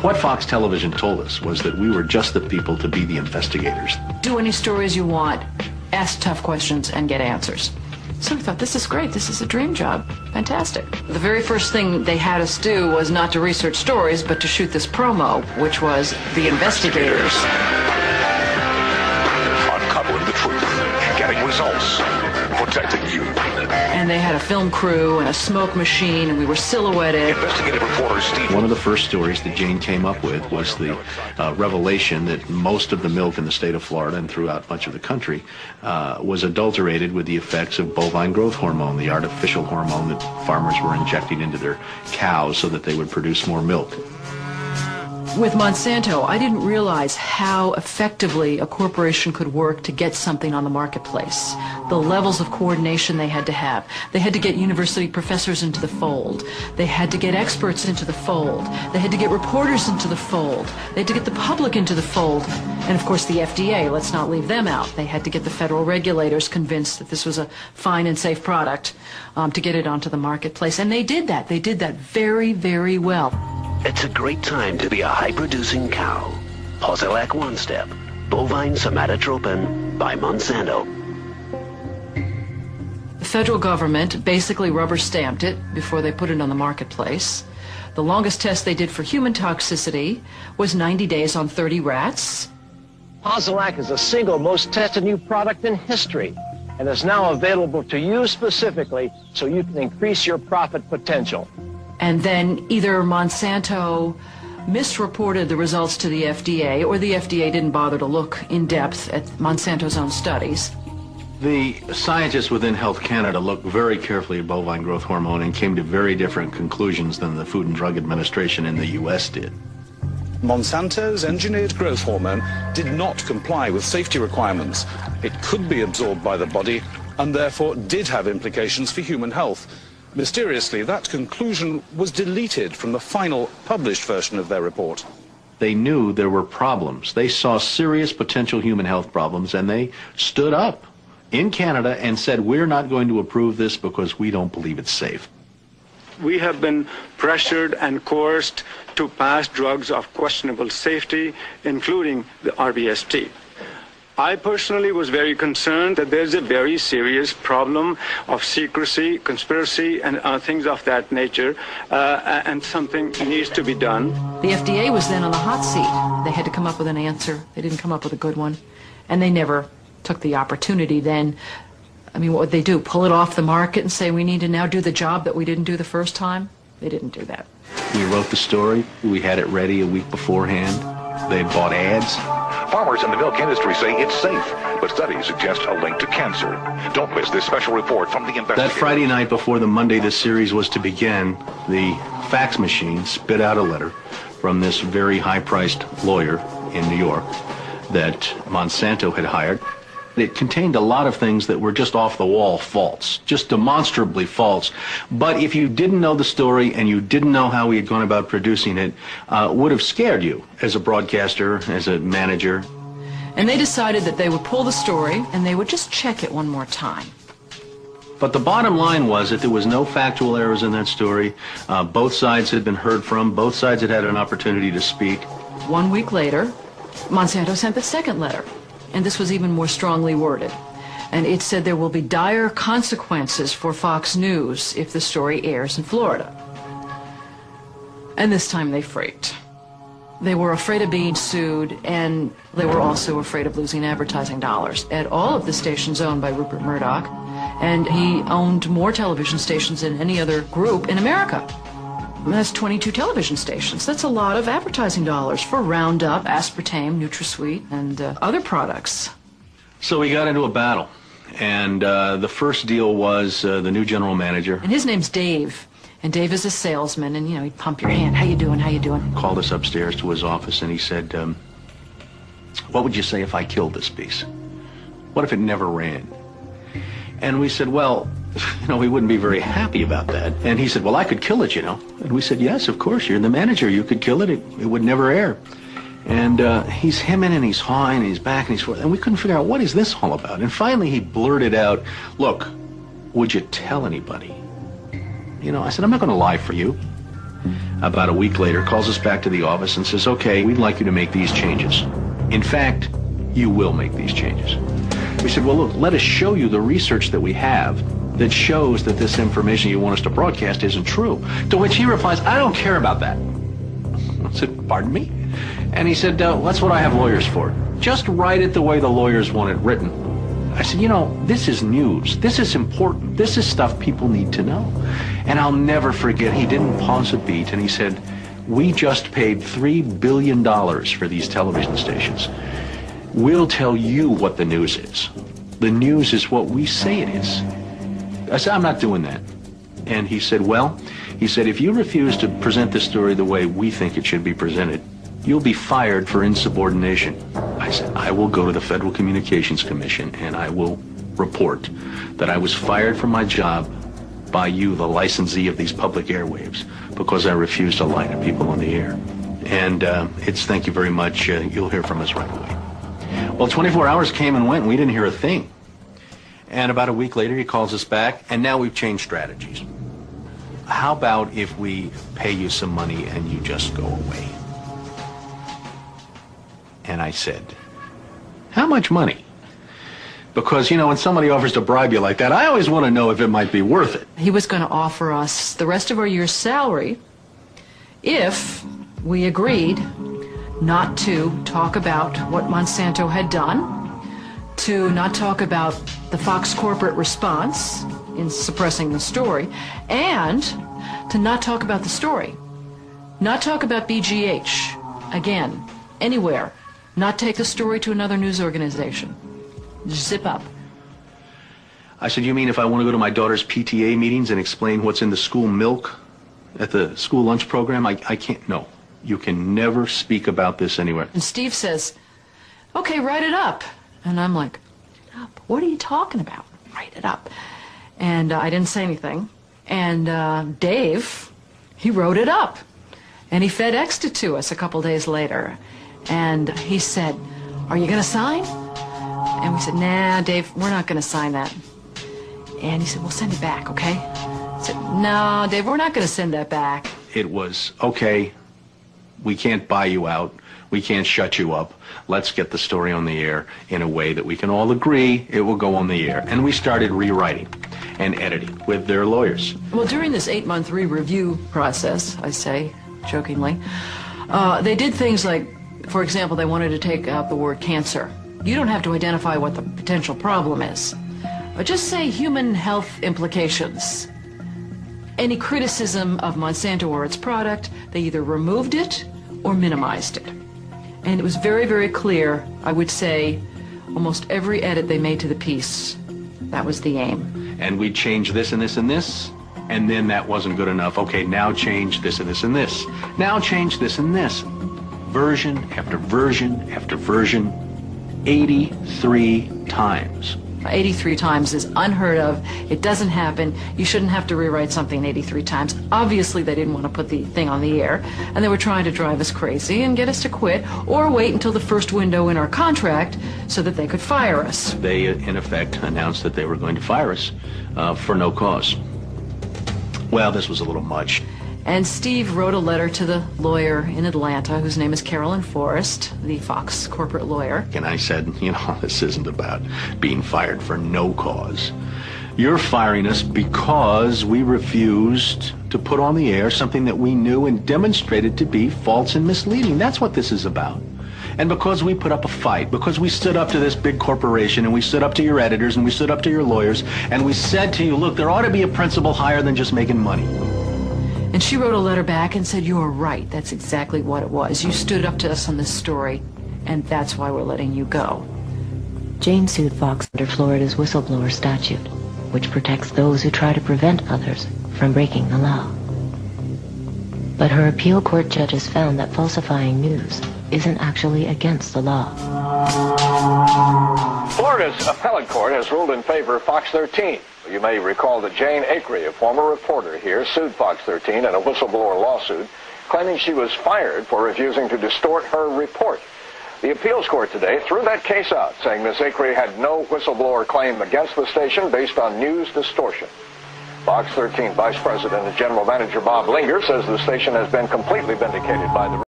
What Fox Television told us was that we were just the people to be the investigators. Do any stories you want, ask tough questions, and get answers. So we thought, this is great, this is a dream job, fantastic. The very first thing they had us do was not to research stories, but to shoot this promo, which was The Investigators. Uncovering the truth, getting results, protecting you. And they had a film crew and a smoke machine, and we were silhouetted. Investigative reporter Steve. One of the first stories that Jane came up with was the revelation that most of the milk in the state of Florida and throughout much of the country was adulterated with the effects of bovine growth hormone, the artificial hormone that farmers were injecting into their cows so that they would produce more milk. With Monsanto, I didn't realize how effectively a corporation could work to get something on the marketplace. The levels of coordination they had to have. They had to get university professors into the fold. They had to get experts into the fold. They had to get reporters into the fold. They had to get the public into the fold. And of course the FDA, let's not leave them out. They had to get the federal regulators convinced that this was a fine and safe product to get it onto the marketplace. And they did that. They did that very, very well. It's a great time to be a high-producing cow. Posilac One Step, bovine somatotropin by Monsanto. The federal government basically rubber-stamped it before they put it on the marketplace. The longest test they did for human toxicity was 90 days on 30 rats. Posilac is the single most tested new product in history and is now available to you specifically so you can increase your profit potential. And then either Monsanto misreported the results to the FDA, or the FDA didn't bother to look in depth at Monsanto's own studies. The scientists within Health Canada looked very carefully at bovine growth hormone and came to very different conclusions than the Food and Drug Administration in the U.S. did. Monsanto's engineered growth hormone did not comply with safety requirements. It could be absorbed by the body and therefore did have implications for human health. Mysteriously, that conclusion was deleted from the final published version of their report. They knew there were problems. They saw serious potential human health problems, and they stood up in Canada and said, we're not going to approve this because we don't believe it's safe. We have been pressured and coerced to pass drugs of questionable safety, including the RBST. I personally was very concerned that there's a very serious problem of secrecy, conspiracy, and things of that nature, and something needs to be done. The FDA was then on the hot seat. They had to come up with an answer. They didn't come up with a good one. And they never took the opportunity then. I mean, what would they do? Pull it off the market and say, we need to now do the job that we didn't do the first time? They didn't do that. We wrote the story. We had it ready a week beforehand. They bought ads. Farmers in the milk industry say it's safe, but studies suggest a link to cancer. Don't miss this special report from the investigator. That Friday night before the Monday this series was to begin, the fax machine spit out a letter from this very high-priced lawyer in New York that Monsanto had hired. It contained a lot of things that were just off-the-wall false, just demonstrably false. But if you didn't know the story and you didn't know how he had gone about producing it, would have scared you as a broadcaster, as a manager. And they decided that they would pull the story and they would just check it one more time. But the bottom line was that there was no factual errors in that story. Both sides had been heard from. Both sides had had an opportunity to speak. 1 week later, Monsanto sent the second letter. And this was even more strongly worded. And it said there will be dire consequences for Fox News if the story airs in Florida. And this time they freaked. They were afraid of being sued, and they were also afraid of losing advertising dollars at all of the stations owned by Rupert Murdoch. And he owned more television stations than any other group in America. And that's 22 television stations. That's a lot of advertising dollars for Roundup, aspartame, NutraSweet, and other products. So we got into a battle. And the first deal was the new general manager. And his name's Dave. And Dave is a salesman, and, you know, he'd pump your hand. How you doing? How you doing? Called us upstairs to his office, and he said, what would you say if I killed this piece? What if it never ran? And we said, well, you know, we wouldn't be very happy about that. And he said, well, I could kill it, you know. And we said, yes, of course, you're the manager. You could kill it. It would never air. And he's hemming and he's hawing and he's back and he's forth. And we couldn't figure out, what is this all about? And finally he blurted out, look, would you tell anybody? You know, I said, I'm not going to lie for you. about a week later, calls us back to the office and says, okay, we'd like you to make these changes. In fact, you will make these changes. We said, well, look, let us show you the research that we have that shows that this information you want us to broadcast isn't true. To which he replies, I don't care about that. I said, pardon me? And he said, that's what I have lawyers for. Just write it the way the lawyers want it written. I said, you know, this is news. This is important. This is stuff people need to know. And I'll never forget, he didn't pause a beat, and he said, we just paid $3 billion for these television stations. We'll tell you what the news is. The news is what we say it is. I said, I'm not doing that. And he said, well, he said, if you refuse to present this story the way we think it should be presented, you'll be fired for insubordination. I said, I will go to the Federal Communications Commission and I will report that I was fired from my job by you, the licensee of these public airwaves, because I refused to lie to people on the air. And it's thank you very much. You'll hear from us right away. Well, 24 hours came and went and we didn't hear a thing. And about a week later, he calls us back, and now we've changed strategies. How about if we pay you some money and you just go away? And I said, how much money? Because, you know, when somebody offers to bribe you like that, I always want to know if it might be worth it. He was going to offer us the rest of our year's salary if we agreed not to talk about what Monsanto had done, to not talk about the Fox corporate response in suppressing the story, and to not talk about the story. Not talk about BGH, again, anywhere. Not take the story to another news organization. Zip up. I said, you mean if I want to go to my daughter's PTA meetings and explain what's in the school milk at the school lunch program? I can't. No. You can never speak about this anywhere. And Steve says, okay, write it up. And I'm like, what are you talking about? Write it up. And I didn't say anything. And Dave, he wrote it up. And he FedExed it to us a couple days later. And he said, are you going to sign? And we said, nah, Dave, we're not going to sign that. And he said, well, send it back, okay? I said, no, Dave, we're not going to send that back. It was, okay, we can't buy you out. We can't shut you up. Let's get the story on the air in a way that we can all agree it will go on the air. And we started rewriting and editing with their lawyers. Well, during this 8-month re-review process, I say jokingly, they did things like, for example, they wanted to take out the word cancer. You don't have to identify what the potential problem is. Just say human health implications. Any criticism of Monsanto or its product, they either removed it or minimized it. And it was very, very clear, I would say, almost every edit they made to the piece, that was the aim. And we changed this and this and this, and then that wasn't good enough. Okay, now change this and this and this. Now change this and this. Version after version after version, 83 times. 83 times is unheard of. It doesn't happen. You shouldn't have to rewrite something 83 times. Obviously, they didn't want to put the thing on the air, and they were trying to drive us crazy and get us to quit or wait until the first window in our contract so that they could fire us. They, in effect, announced that they were going to fire us for no cause. Well, this was a little much. And Steve wrote a letter to the lawyer in Atlanta, whose name is Carolyn Forrest, the Fox corporate lawyer. And I said, you know, this isn't about being fired for no cause. You're firing us because we refused to put on the air something that we knew and demonstrated to be false and misleading. That's what this is about. And because we put up a fight, because we stood up to this big corporation, and we stood up to your editors, and we stood up to your lawyers, and we said to you, look, there ought to be a principle higher than just making money. And she wrote a letter back and said, you are right. That's exactly what it was. You stood up to us on this story, and that's why we're letting you go. Jane sued Fox under Florida's whistleblower statute, which protects those who try to prevent others from breaking the law. But her appeal court judges found that falsifying news isn't actually against the law. Florida's appellate court has ruled in favor of Fox 13. You may recall that Jane Acree, a former reporter here, sued Fox 13 in a whistleblower lawsuit, claiming she was fired for refusing to distort her report. The appeals court today threw that case out, saying Ms. Acree had no whistleblower claim against the station based on news distortion. Fox 13 Vice President and General Manager Bob Linger says the station has been completely vindicated by the